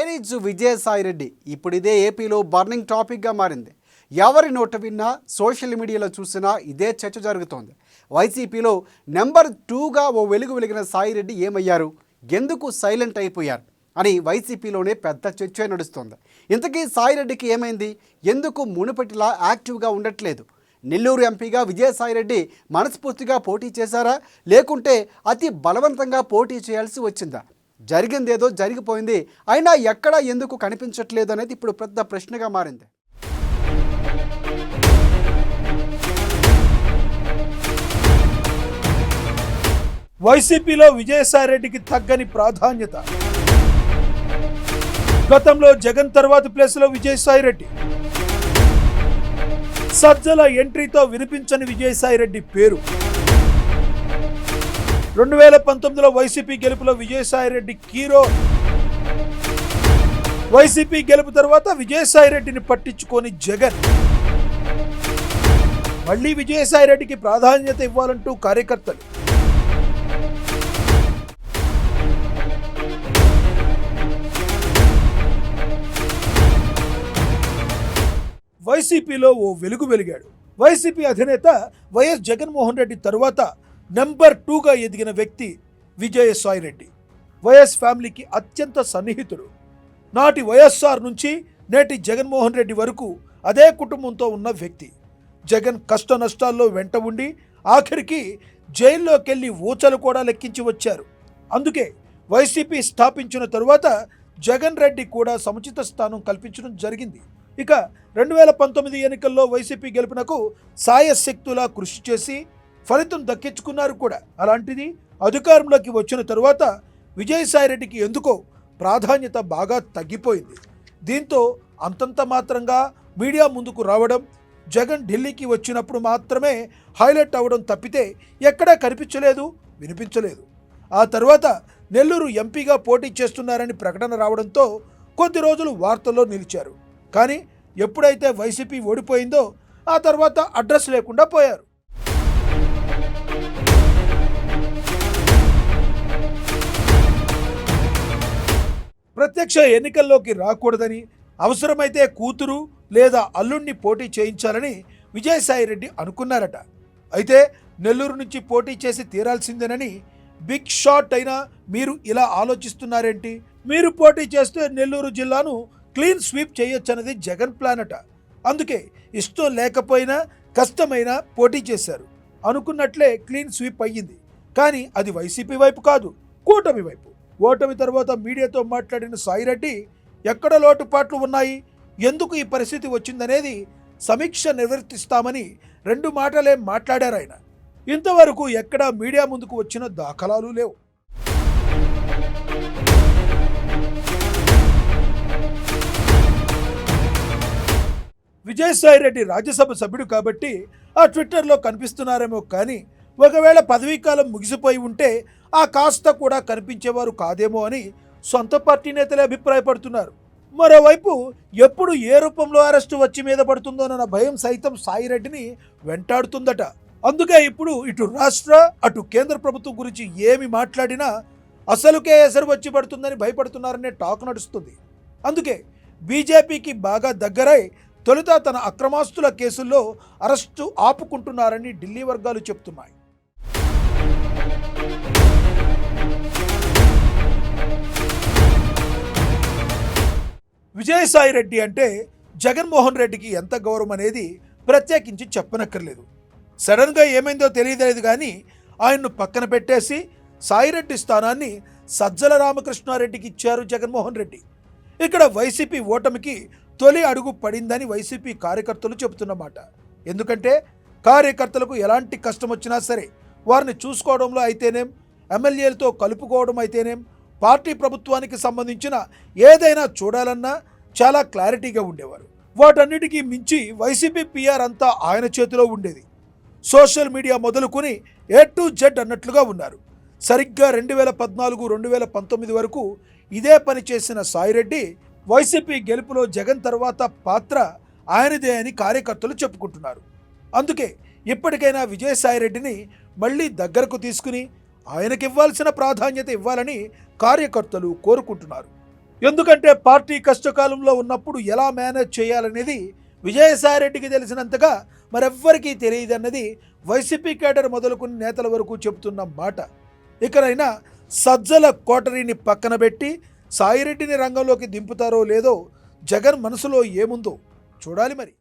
Where is Vijayasai Reddy? ఇప్పుడు ఇదే ఏపీలో బర్నింగ్ టాపిక్గా మారింది. ఎవరి నోట విన్నా, సోషల్ మీడియాలో చూసినా ఇదే చర్చ జరుగుతోంది. వైసీపీలో నెంబర్ 2గా ఓ వెలుగు వెలిగిన సాయిరెడ్డి ఏమయ్యారు, ఎందుకు సైలెంట్ అయిపోయారు అని వైసీపీలోనే పెద్ద చర్చ నడుస్తోంది. ఇంతకీ సాయిరెడ్డికి ఏమైంది? ఎందుకు మునుపటిలా యాక్టివ్గా ఉండట్లేదు? నెల్లూరు ఎంపీగా విజయసాయిరెడ్డి మనస్ఫూర్తిగా పోటీ చేశారా, లేకుంటే అతి బలవంతంగా పోటీ చేయాల్సి వచ్చిందా? జరిగిందేదో జరిగిపోయింది, అయినా ఎక్కడా ఎందుకు కనిపించట్లేదు అనేది ఇప్పుడు పెద్ద ప్రశ్నగా మారింది. వైసీపీలో విజయసాయిరెడ్డికి తగ్గని ప్రాధాన్యత. గతంలో జగన్ తర్వాత ప్లేస్లో విజయసాయిరెడ్డి. సజ్జల ఎంట్రీతో వినిపించని విజయసాయిరెడ్డి పేరు. 2019లో వైసీపీ గెలుపులో విజయసాయిరెడ్డి కీరో. వైసీపీ గెలుపు తర్వాత విజయసాయిరెడ్డిని పట్టించుకొని జగన్. మళ్లీ విజయసాయిరెడ్డికి ప్రాధాన్యత ఇవ్వాలంటూ కార్యకర్తలు. వైసీపీలో ఓ వెలుగు వెలిగాడు. వైసీపీ అధినేత వైఎస్ జగన్మోహన్ రెడ్డి తరువాత నెంబర్ 2గా ఎదిగిన వ్యక్తి విజయసాయిరెడ్డి. వైఎస్ ఫ్యామిలీకి అత్యంత సన్నిహితుడు. నాటి వైఎస్ఆర్ నుంచి నేటి జగన్మోహన్ రెడ్డి వరకు అదే కుటుంబంతో ఉన్న వ్యక్తి. జగన్ కష్ట నష్టాల్లో వెంట ఉండి ఆఖరికి జైల్లోకెళ్ళి ఊచలు కూడా లెక్కించి వచ్చారు. అందుకే వైసీపీ స్థాపించిన తరువాత జగన్ రెడ్డి కూడా సముచిత స్థానం కల్పించడం జరిగింది. ఇక 2019 ఎన్నికల్లో వైసీపీ గెలుపునకు సాయశక్తులా కృషి చేసి ఫలితం దక్కించుకున్నారు కూడా. అలాంటిది అధికారంలోకి వచ్చిన తరువాత విజయసాయిరెడ్డికి ఎందుకో ప్రాధాన్యత బాగా తగ్గిపోయింది. దీంతో అంతంత మాత్రంగా మీడియా ముందుకు రావడం, జగన్ ఢిల్లీకి వచ్చినప్పుడు మాత్రమే హైలైట్ అవ్వడం తప్పితే ఎక్కడా కనిపించలేదు, వినిపించలేదు. ఆ తర్వాత నెల్లూరు ఎంపీగా పోటీ చేస్తున్నారని ప్రకటన రావడంతో కొద్ది రోజులు వార్తల్లో నిలిచారు. కానీ ఎప్పుడైతే వైసీపీ ఓడిపోయిందో ఆ తర్వాత అడ్రస్ లేకుండా పోయారు. ప్రత్యక్ష ఎన్నికల్లోకి రాకూడదని, అవసరమైతే కూతురు లేదా అల్లుణ్ణి పోటీ చేయించాలని విజయసాయిరెడ్డి అనుకున్నారట. అయితే నెల్లూరు నుంచి పోటీ చేసి తీరాల్సిందేనని బిగ్ షాట్ అయినా మీరు ఇలా ఆలోచిస్తున్నారేంటి? మీరు పోటీ చేస్తే నెల్లూరు జిల్లాను క్లీన్ స్వీప్ చేయొచ్చన్నది జగన్ ప్లాన్ అట. అందుకే ఇష్టం లేకపోయినా కష్టమైనా పోటీ చేశారు. అనుకున్నట్లే క్లీన్ స్వీప్ అయ్యింది. కానీ అది వైసీపీ వైపు కాదు, కూటమి వైపు. ఓటమి తర్వాత మీడియాతో మాట్లాడిన సాయిరెడ్డి ఎక్కడ లోటుపాట్లు ఉన్నాయి, ఎందుకు ఈ పరిస్థితి వచ్చిందనేది సమీక్ష నిర్వర్తిస్తామని 2 మాటలే మాట్లాడారు ఆయన. ఇంతవరకు ఎక్కడా మీడియా ముందుకు వచ్చిన దాఖలాలు లేవు. విజయసాయిరెడ్డి రాజ్యసభ సభ్యుడు కాబట్టి ఆ ట్విట్టర్లో కనిపిస్తున్నారేమో, కానీ ఒకవేళ పదవీకాలం ముగిసిపోయి ఉంటే ఆ కాస్త కూడా కనిపించేవారు కాదేమో అని సొంత పార్టీ నేతలే అభిప్రాయపడుతున్నారు. మరోవైపు ఎప్పుడు ఏ రూపంలో అరెస్టు వచ్చి మీద పడుతుందోనన్న భయం సైతం సాయిరెడ్డిని వెంటాడుతుందట. అందుకే ఇప్పుడు ఇటు రాష్ట్ర అటు కేంద్ర ప్రభుత్వం గురించి ఏమి మాట్లాడినా అసలుకే ఎసరు వచ్చి పడుతుందని భయపడుతున్నారనే టాక్ నడుస్తుంది. అందుకే బీజేపీకి బాగా దగ్గరై తొలుత తన అక్రమాస్తుల కేసుల్లో అరెస్టు ఆపుకుంటున్నారని ఢిల్లీ వర్గాలు చెప్తున్నాయి. విజయసాయిరెడ్డి అంటే జగన్మోహన్ రెడ్డికి ఎంత గౌరవం అనేది ప్రత్యేకించి చెప్పనక్కర్లేదు. సడన్గా ఏమైందో తెలియలేదు, కానీ ఆయన్ను పక్కన పెట్టేసి సాయిరెడ్డి స్థానాన్ని సజ్జల రామకృష్ణారెడ్డికి ఇచ్చారు జగన్మోహన్ రెడ్డి. ఇక్కడ వైసీపీ ఓటమికి తొలి అడుగు పడిందని వైసీపీ కార్యకర్తలు చెబుతున్నమాట. ఎందుకంటే కార్యకర్తలకు ఎలాంటి కష్టం వచ్చినా సరే వారిని చూసుకోవడంలో అయితేనేం, ఎమ్మెల్యేలతో కలుపుకోవడం అయితేనేం, పార్టీ ప్రభుత్వానికి సంబంధించిన ఏదైనా చూడాలన్నా చాలా క్లారిటీగా ఉండేవారు. వాటన్నిటికీ మించి వైసీపీ పిఆర్ అంతా ఆయన చేతిలో ఉండేది. సోషల్ మీడియా మొదలుకొని A to Z అన్నట్లుగా ఉన్నారు. సరిగ్గా 2014, 2019 వరకు ఇదే పని చేసిన సాయిరెడ్డి వైసీపీ గెలుపులో జగన్ తర్వాత పాత్ర ఆయనదే అని కార్యకర్తలు చెప్పుకుంటున్నారు. అందుకే ఇప్పటికైనా విజయసాయిరెడ్డిని మళ్ళీ దగ్గరకు తీసుకుని ఆయనకివ్వాల్సిన ప్రాధాన్యత ఇవ్వాలని కార్యకర్తలు కోరుకుంటున్నారు. ఎందుకంటే పార్టీ కష్టకాలంలో ఉన్నప్పుడు ఎలా మేనేజ్ చేయాలనేది విజయసాయిరెడ్డికి తెలిసినంతగా మరెవ్వరికీ తెలియదన్నది వైసీపీ కేడర్ మొదలుకుని నేతల వరకు చెబుతున్న మాట. ఇకనైనా సజ్జల కోటరీని పక్కన పెట్టి సాయిరెడ్డిని రంగంలోకి దింపుతారో లేదో జగన్ మనసులో ఏముందో చూడాలి మరి.